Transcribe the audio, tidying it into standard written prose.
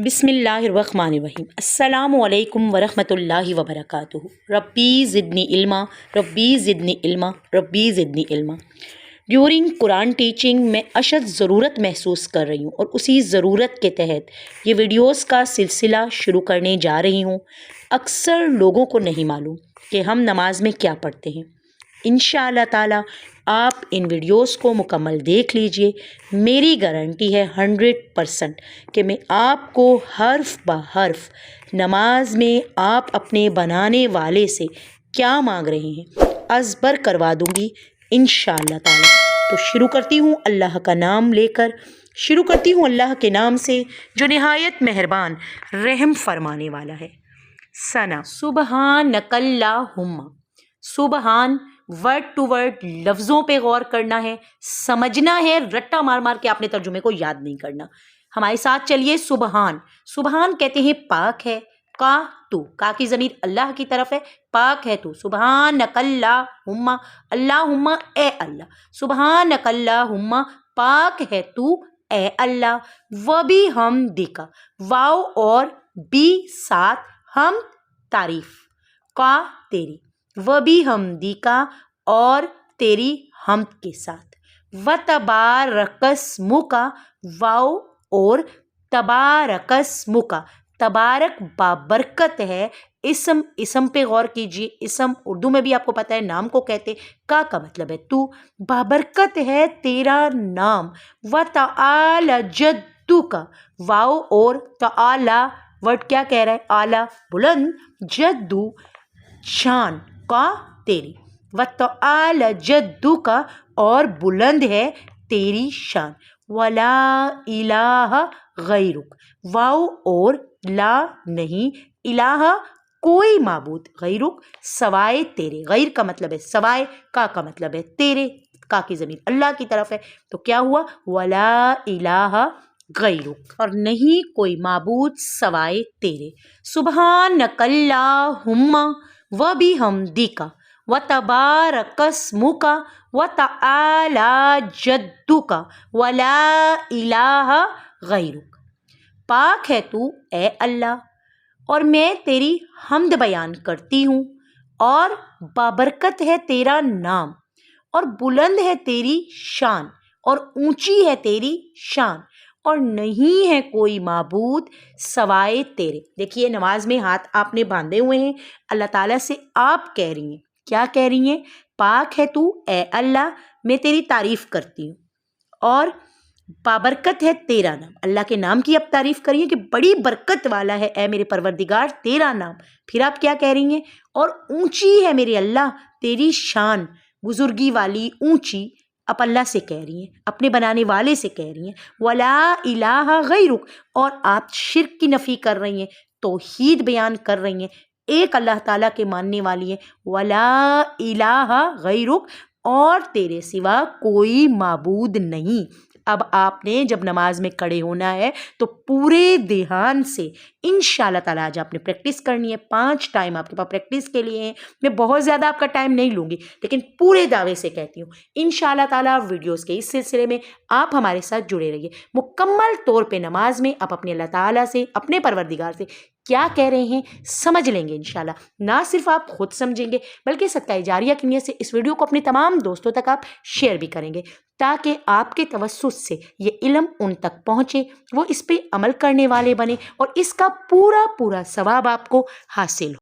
बिस्मिल्लाहिर्रहमानिर्रहीम। अस्सलामु अलैकुम वरहमतुल्लाहि वबरकातुहू। रब्बी ज़िदनी इल्मा, रब्बी ज़िदनी इल्मा, रब्बी ज़िदनी इल्मा। ड्यूरिंग कुरान टीचिंग मैं अशद ज़रूरत महसूस कर रही हूँ और उसी ज़रूरत के तहत ये वीडियोस का सिलसिला शुरू करने जा रही हूँ। अक्सर लोगों को नहीं मालूम कि हम नमाज में क्या पढ़ते हैं। इंशाअल्लाह ताला आप इन वीडियोस को मुकम्मल देख लीजिए। मेरी गारंटी है 100% कि मैं आपको हर्फ ब हर्फ नमाज में आप अपने बनाने वाले से क्या मांग रहे हैं अज़बर करवा दूंगी इंशाअल्लाह ताला। तो शुरू करती हूँ अल्लाह का नाम लेकर, शुरू करती हूँ अल्लाह के नाम से जो निहायत मेहरबान रहम फरमाने वाला है। सना सुबहानकल्लाहुम्मा। सुबहान वर्ड टू वर्ड लफ्ज़ों पे गौर करना है, समझना है, रट्टा मार मार के आपने तर्जुमे को याद नहीं करना। हमारे साथ चलिए। सुबहान, सुबहान कहते हैं पाक है। का तू, का की ज़मीर अल्लाह की तरफ है, पाक है तू। सुबहानकल्लाहुम्मा, अल्लाहुम्मा ए अल्लाह। सुबहानकल्लाहुम्मा, पाक है तू ए अल्लाह। व भी हम दिका, वाव और बी साथ, हम तारीफ, का तेरी, व भी हम दिका और तेरी हम के साथ। व तबारकस्मुका, वाव और तबारकस्मुका, तबारक बाबरकत है। इसम, इसम पे गौर कीजिए। इसम उर्दू में भी आपको पता है नाम को कहते। का मतलब है तू, बाबरकत है तेरा नाम। व तआला जद्दुका, वाव और तआला वर्ड क्या कह रहा है, आला बुलंद, जद्दू शान, का तेरी। व तआला जद्दुका और बुलंद है तेरी शान। वला इलाहा गैरुक, वाव और ला नहीं, इलाहा कोई माबूद, गैरुक सवाए तेरे। गैर का मतलब है सवाए, का मतलब है तेरे, का की ज़मीर अल्लाह की तरफ है। तो क्या हुआ, वला इलाहा गैरुक, और नहीं कोई माबूद सवाए तेरे। सुबहानकल्लाहुम्मा व भी हम दिका व तबारकस्मुका व तआला जद्दुका वला इलाहा गैरुक। पाक है तू ए अल्लाह और मैं तेरी हम्द बयान करती हूँ, और बाबरकत है तेरा नाम, और बुलंद है तेरी शान, और ऊंची है तेरी शान, और नहीं है कोई माबूद सवाए तेरे। देखिए नमाज में हाथ आपने बांधे हुए हैं, अल्लाह ताला से आप कह रही हैं, क्या कह रही हैं, पाक है तू ए अल्लाह, मैं तेरी तारीफ़ करती हूँ, और बाबरकत है तेरा नाम। अल्लाह के नाम की आप तारीफ़ करिए कि बड़ी बरकत वाला है ए मेरे परवरदिगार तेरा नाम। फिर आप क्या कह रही हैं, और ऊंची है मेरे अल्लाह तेरी शान, बुजुर्गी वाली ऊंची, आप अल्लाह से कह रही हैं, अपने बनाने वाले से कह रही हैं। वला इलाहा गैरुक, और आप शिर्क की नफ़ी कर रही हैं, तौहीद बयान कर रही हैं, एक अल्लाह ताला के मानने वाली हैं। वला इलाहा गैरुक, और तेरे सिवा कोई माबूद नहीं। अब आपने जब नमाज में खड़े होना है तो पूरे ध्यान से इंशाअल्लाह ताला आज आपने प्रैक्टिस करनी है। 5 टाइम आपके पास प्रैक्टिस के लिए हैं। मैं बहुत ज़्यादा आपका टाइम नहीं लूँगी, लेकिन पूरे दावे से कहती हूँ इंशाअल्लाह ताला वीडियोस के इस सिलसिले में आप हमारे साथ जुड़े रहिए। मुकम्मल तौर पे नमाज में आप अपने अल्लाह ताला से, अपने परवरदिगार से क्या कह रहे हैं समझ लेंगे इंशाल्लाह। ना सिर्फ आप खुद समझेंगे बल्कि सदका जारिया की नीयत से इस वीडियो को अपने तमाम दोस्तों तक आप शेयर भी करेंगे, ताकि आपके तवस्सुस से ये इल्म उन तक पहुँचे, वो इस पे अमल करने वाले बने और इसका पूरा पूरा सवाब आपको हासिल हो।